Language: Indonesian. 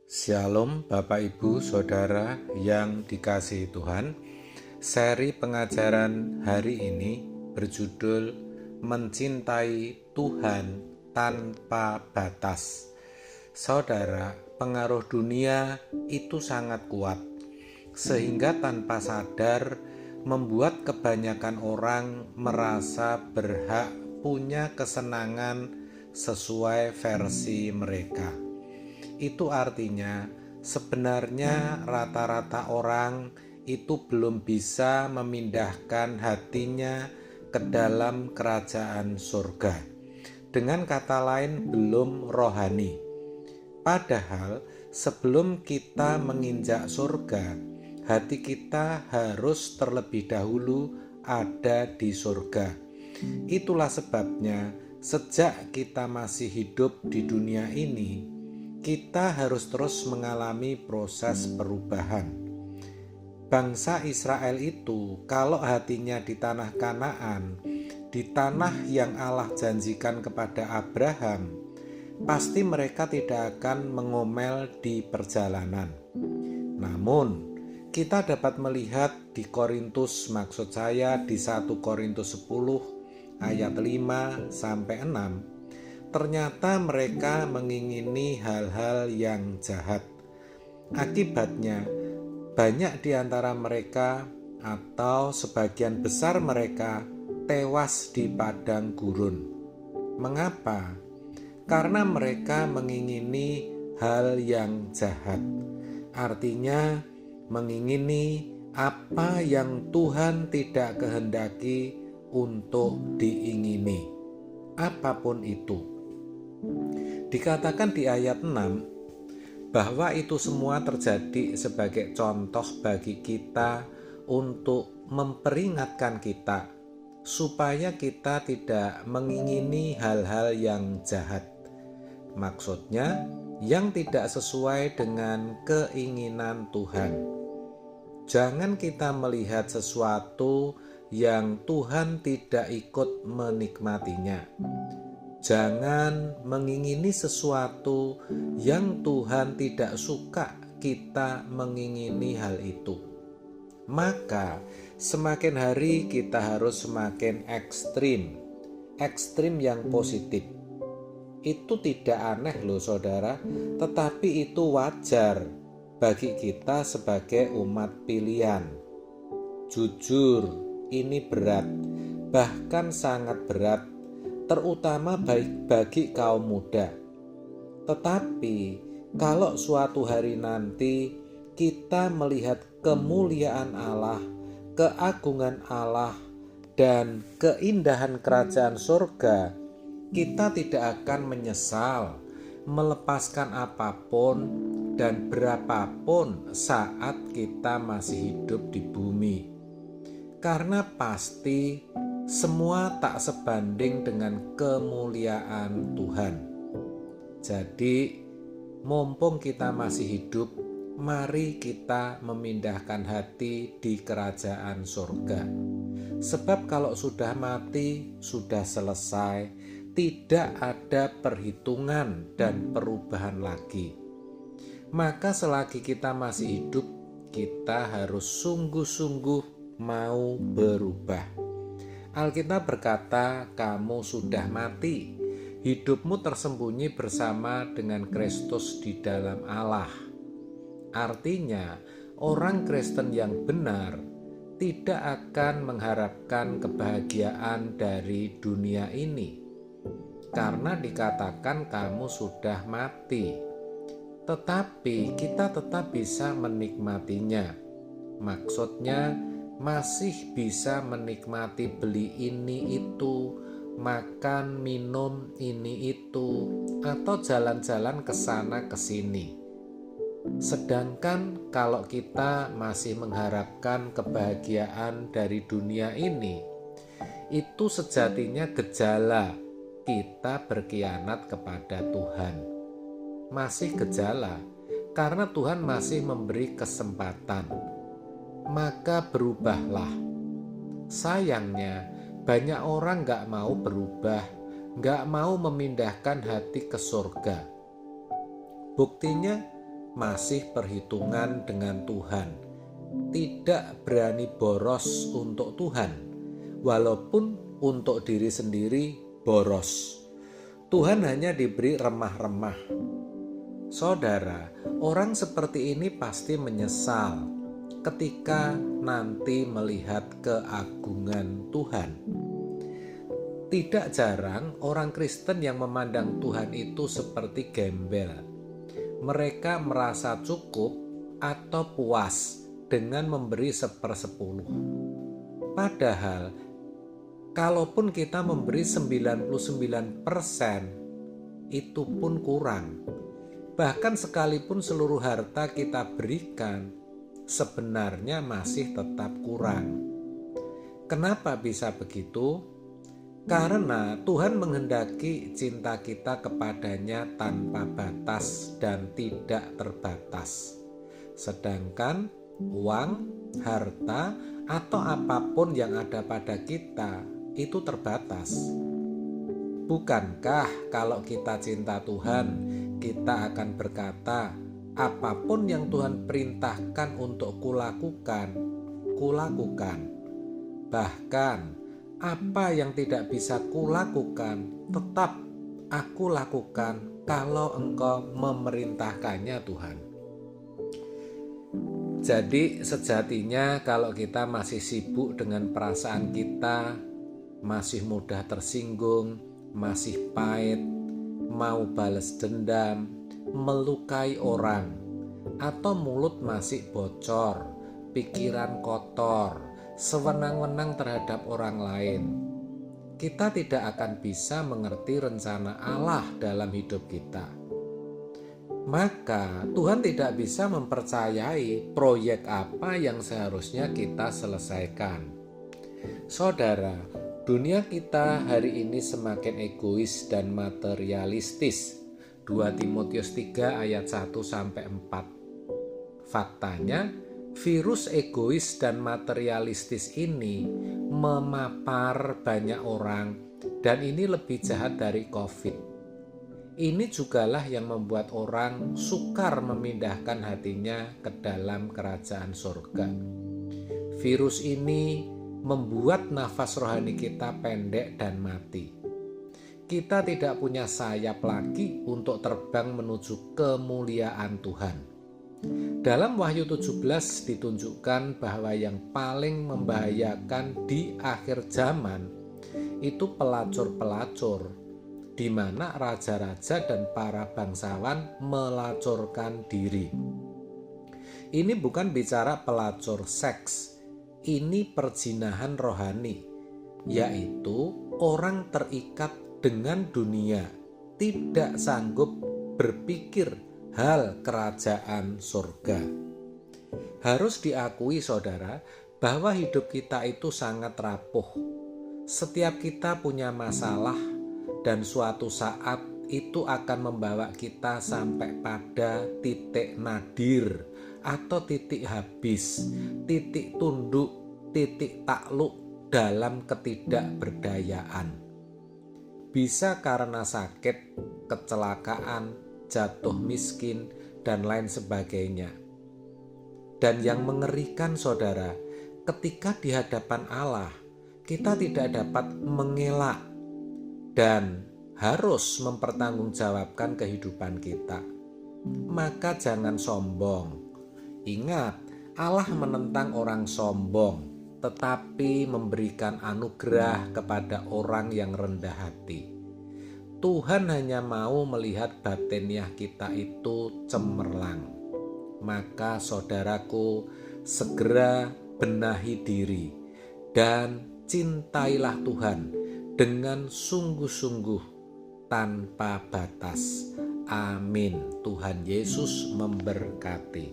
Shalom Bapak Ibu Saudara yang dikasihi Tuhan. Seri pengajaran hari ini berjudul Mencintai Tuhan Tanpa Batas. Saudara, pengaruh dunia itu sangat kuat, sehingga tanpa sadar membuat kebanyakan orang merasa berhak punya kesenangan sesuai versi mereka. Itu artinya sebenarnya rata-rata orang itu belum bisa memindahkan hatinya ke dalam kerajaan surga. Dengan kata lain, belum rohani. Padahal sebelum kita menginjak surga, hati kita harus terlebih dahulu ada di surga. Itulah sebabnya sejak kita masih hidup di dunia ini, kita harus terus mengalami proses perubahan. Bangsa Israel itu kalau hatinya di tanah Kanaan, di tanah yang Allah janjikan kepada Abraham, pasti mereka tidak akan mengomel di perjalanan. Namun kita dapat melihat di Korintus, maksud saya di 1 Korintus 10 ayat 5 sampai 6, ternyata mereka mengingini hal-hal yang jahat. Akibatnya banyak di antara mereka atau sebagian besar mereka tewas di padang gurun. Mengapa? Karena mereka mengingini hal yang jahat. Artinya mengingini apa yang Tuhan tidak kehendaki untuk diingini, apapun itu. Dikatakan di ayat 6 bahwa itu semua terjadi sebagai contoh bagi kita untuk memperingatkan kita supaya kita tidak mengingini hal-hal yang jahat. Maksudnya yang tidak sesuai dengan keinginan Tuhan. Jangan kita melihat sesuatu yang Tuhan tidak ikut menikmatinya. Jangan mengingini sesuatu yang Tuhan tidak suka kita mengingini hal itu. Maka semakin hari kita harus semakin ekstrim yang positif. Itu tidak aneh loh saudara, tetapi itu wajar bagi kita sebagai umat pilihan. Jujur, ini berat, bahkan sangat berat, terutama bagi kaum muda. Tetapi kalau suatu hari nanti kita melihat kemuliaan Allah, keagungan Allah, dan keindahan kerajaan surga, kita tidak akan menyesal melepaskan apapun dan berapapun saat kita masih hidup di bumi. Karena pasti semua tak sebanding dengan kemuliaan Tuhan. Jadi, mumpung kita masih hidup, mari kita memindahkan hati di kerajaan surga. Sebab kalau sudah mati, sudah selesai, tidak ada perhitungan dan perubahan lagi. Maka selagi kita masih hidup, kita harus sungguh-sungguh mau berubah. Alkitab berkata, kamu sudah mati, hidupmu tersembunyi bersama dengan Kristus di dalam Allah. Artinya, orang Kristen yang benar tidak akan mengharapkan kebahagiaan dari dunia ini, karena dikatakan kamu sudah mati. Tetapi kita tetap bisa menikmatinya. Maksudnya, masih bisa menikmati beli ini itu, makan minum ini itu, atau jalan-jalan ke sana ke sini. Sedangkan kalau kita masih mengharapkan kebahagiaan dari dunia ini, itu sejatinya gejala kita berkhianat kepada Tuhan. Masih gejala karena Tuhan masih memberi kesempatan. Maka berubahlah. Sayangnya banyak orang gak mau berubah, gak mau memindahkan hati ke surga. Buktinya masih perhitungan dengan Tuhan, tidak berani boros untuk Tuhan, walaupun untuk diri sendiri boros. Tuhan hanya diberi remah-remah. Saudara, orang seperti ini pasti menyesal ketika nanti melihat keagungan Tuhan. Tidak jarang orang Kristen yang memandang Tuhan itu seperti gembel. Mereka merasa cukup atau puas dengan memberi 1/10. Padahal, kalaupun kita memberi 99%, itu pun kurang. Bahkan sekalipun seluruh harta kita berikan, sebenarnya masih tetap kurang. Kenapa bisa begitu? Karena Tuhan menghendaki cinta kita kepadanya tanpa batas dan tidak terbatas. Sedangkan uang, harta, atau apapun yang ada pada kita itu terbatas. Bukankah kalau kita cinta Tuhan, kita akan berkata, apapun yang Tuhan perintahkan untuk kulakukan, kulakukan. Bahkan apa yang tidak bisa kulakukan, tetap aku lakukan kalau Engkau memerintahkannya, Tuhan. Jadi sejatinya kalau kita masih sibuk dengan perasaan kita, masih mudah tersinggung, masih pahit, mau balas dendam, melukai orang, atau mulut masih bocor, pikiran kotor, sewenang-wenang terhadap orang lain, kita tidak akan bisa mengerti rencana Allah dalam hidup kita. Maka Tuhan tidak bisa mempercayai proyek apa yang seharusnya kita selesaikan. Saudara, dunia kita hari ini semakin egois dan materialistis. 2 Timotius 3 ayat 1-4. Faktanya, virus egois dan materialistis ini memapar banyak orang, dan ini lebih jahat dari COVID. Ini jugalah yang membuat orang sukar memindahkan hatinya ke dalam kerajaan surga. Virus ini membuat nafas rohani kita pendek dan mati. Kita tidak punya sayap lagi untuk terbang menuju kemuliaan Tuhan. Dalam Wahyu 17 ditunjukkan bahwa yang paling membahayakan di akhir zaman itu pelacur-pelacur, di mana raja-raja dan para bangsawan melacurkan diri. Ini bukan bicara pelacur seks, ini perzinahan rohani, yaitu orang terikat dengan dunia, tidak sanggup berpikir hal kerajaan surga. Harus diakui saudara, bahwa hidup kita itu sangat rapuh. Setiap kita punya masalah, dan suatu saat itu akan membawa kita sampai pada titik nadir atau titik habis, titik tunduk, titik takluk dalam ketidakberdayaan. Bisa karena sakit, kecelakaan, jatuh miskin, dan lain sebagainya. Dan yang mengerikan saudara, ketika di hadapan Allah, kita tidak dapat mengelak dan harus mempertanggungjawabkan kehidupan kita. Maka jangan sombong. Ingat, Allah menentang orang sombong, tetapi memberikan anugerah kepada orang yang rendah hati. Tuhan hanya mau melihat batiniah kita itu cemerlang. Maka saudaraku, segera benahi diri dan cintailah Tuhan dengan sungguh-sungguh tanpa batas. Amin. Tuhan Yesus memberkati.